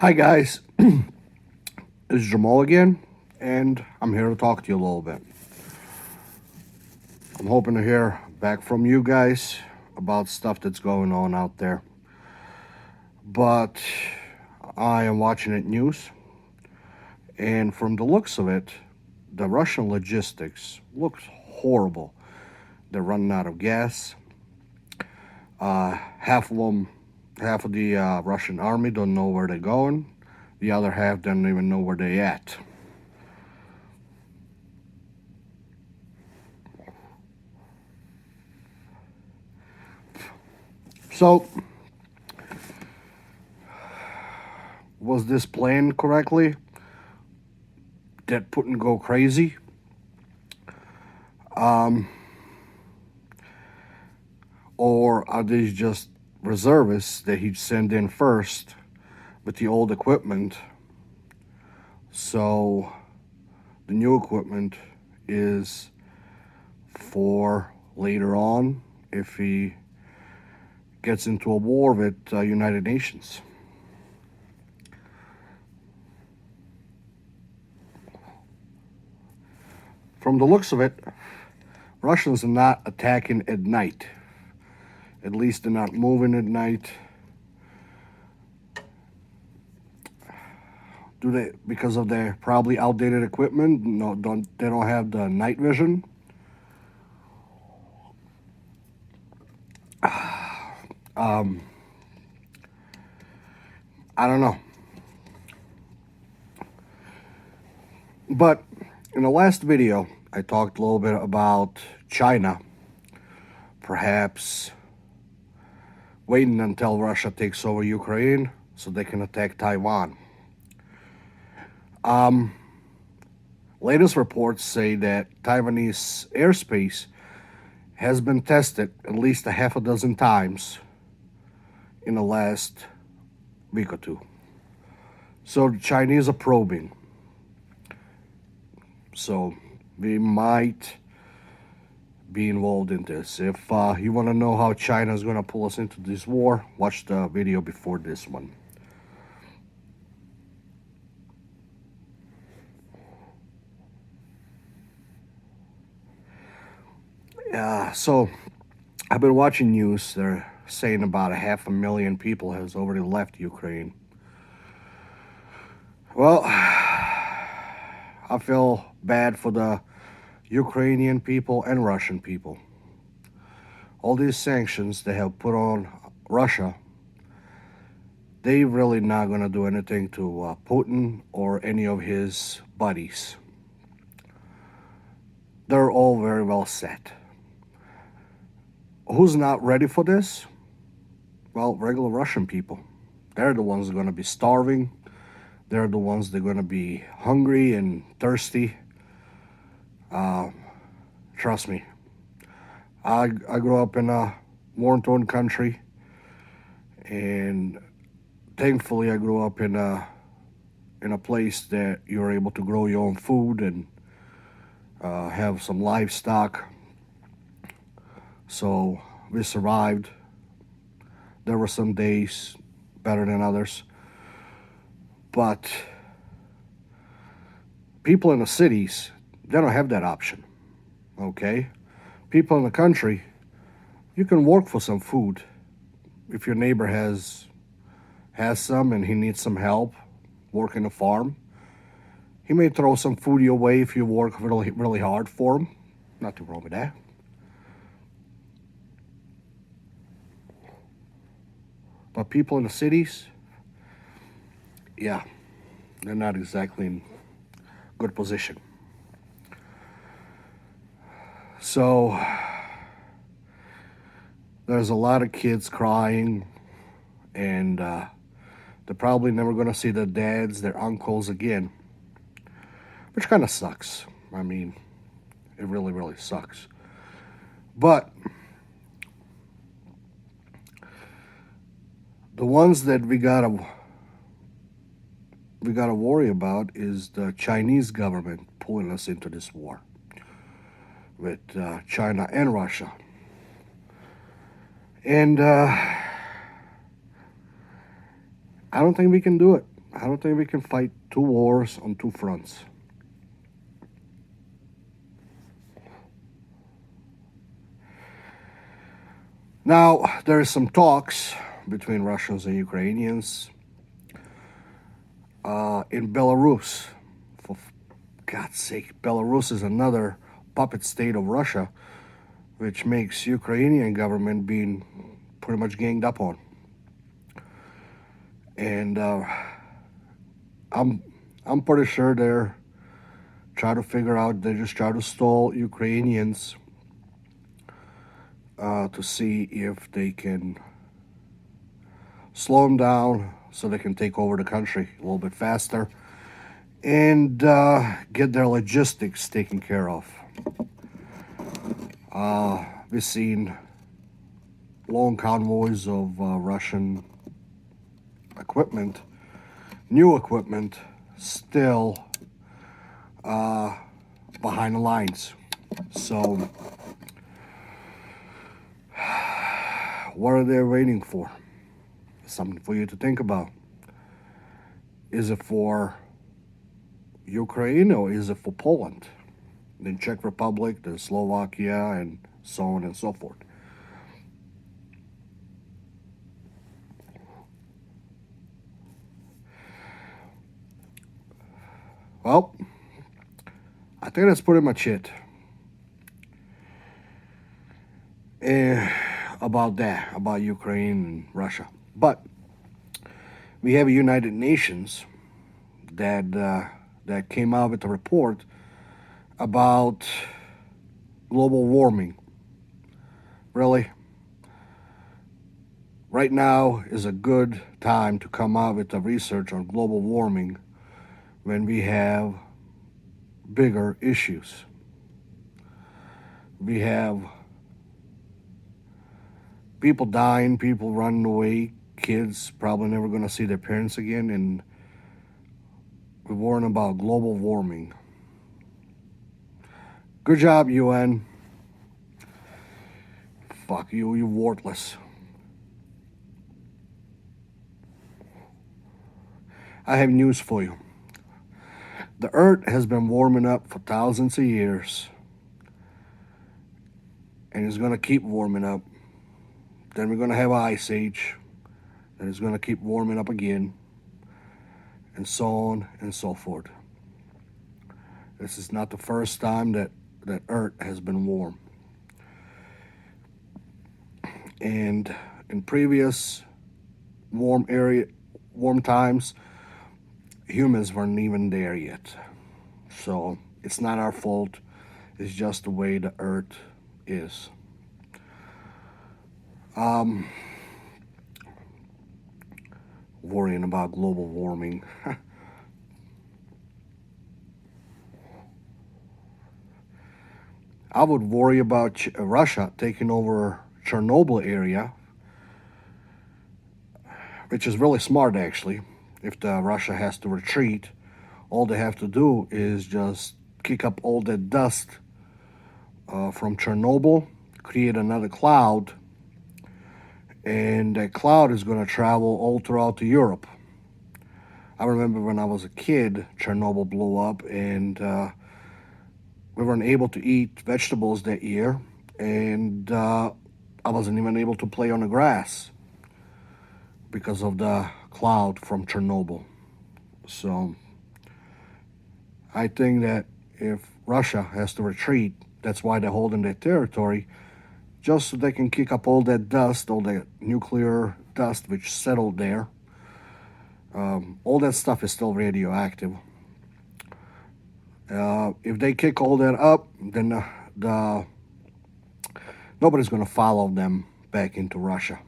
Hi, guys. It's Jamal again, and I'm here to talk to you a little bit. I'm hoping to hear back from you guys about stuff that's going on out there. But I am watching it news, and from the looks of it, the Russian logistics looks horrible. They're running out of gas. Half of them, half of the Russian army don't know where they're going. The other half don't even know where they're at. So, was this planned correctly? Did Putin go crazy? Or are these just reservists that he'd send in first with the old equipment? So the new equipment is for later on if he gets into a war with United Nations. From the looks of it, Russians are not attacking at night. At least they're not moving at night. Do they, because of their probably outdated equipment? No, they don't have the night vision. I don't know. But in the last video, I talked a little bit about China perhaps waiting until Russia takes over Ukraine so they can attack Taiwan. Latest reports say that Taiwanese airspace has been tested at least a half a dozen times in the last week or two. So the Chinese are probing. So we might be involved in this. If you want to know how China is going to pull us into this war, watch the video before this one. So I've been watching news. They're saying about 500,000 people has already left Ukraine. Well, I feel bad for the Ukrainian people and Russian people. All these sanctions they have put on Russia, they really not going to do anything to Putin or any of his buddies. They're all very well set. Who's not ready for this? Well, regular Russian people. They're the ones that are going to be starving. They're the ones that are going to be hungry and thirsty. Trust me. I grew up in a war-torn country, and thankfully I grew up in a place that you're able to grow your own food and have some livestock. So we survived. There were some days better than others. But people in the cities, they don't have that option. Okay? People in the country, you can work for some food. If your neighbor has some and he needs some help working a farm, he may throw some food your way if you work really, really hard for him. Nothing wrong with that. But people in the cities, yeah, they're not exactly in good position. So there's a lot of kids crying, and they're probably never going to see their dads, their uncles again, which kind of sucks. I mean, it really, really sucks. But the ones that we gotta worry about is the Chinese government pulling us into this war with China and Russia. And I don't think we can do it. I don't think we can fight two wars on two fronts. Now, there is some talks between Russians and Ukrainians in Belarus. For God's sake, Belarus is another puppet state of Russia, which makes Ukrainian government being pretty much ganged up on. And I'm pretty sure they're trying to figure out. They just try to stall Ukrainians to see if they can slow them down so they can take over the country a little bit faster and get their logistics taken care of. We've seen long convoys of Russian equipment, new equipment, still behind the lines. So, what are they waiting for? Something for you to think about. Is it for Ukraine or is it for Poland? Then Czech Republic, then Slovakia, and so on and so forth. Well, I think that's pretty much it. About that, about Ukraine and Russia. But we have a United Nations that came out with a report about global warming. Really? Right now is a good time to come out with the research on global warming when we have bigger issues. We have people dying, people running away, kids probably never going to see their parents again, and we're worrying about global warming. Good job, UN. Fuck you, you worthless. I have news for you. The Earth has been warming up for thousands of years, and it's going to keep warming up. Then we're going to have an ice age, and it's going to keep warming up again, and so on and so forth. This is not the first time that Earth has been warm. And in previous warm times, humans weren't even there yet. So it's not our fault. It's just the way the Earth is. Worrying about global warming. I would worry about Russia taking over Chernobyl area, which is really smart actually. If Russia has to retreat, all they have to do is just kick up all that dust from Chernobyl, create another cloud, and that cloud is going to travel all throughout Europe. I remember when I was a kid, Chernobyl blew up, and we weren't able to eat vegetables that year, and I wasn't even able to play on the grass because of the cloud from Chernobyl. So I think that if Russia has to retreat, that's why they're holding their territory, just so they can kick up all that dust, all that nuclear dust which settled there. All that stuff is still radioactive. If they kick all that up, then nobody's going to follow them back into Russia.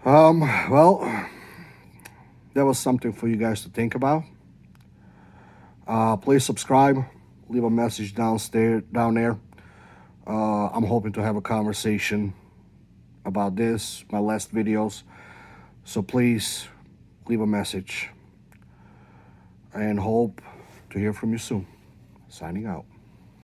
Well, that was something for you guys to think about. Please subscribe, leave a message down there. I'm hoping to have a conversation about this, my last videos. So please leave a message and hope to hear from you soon. Signing out.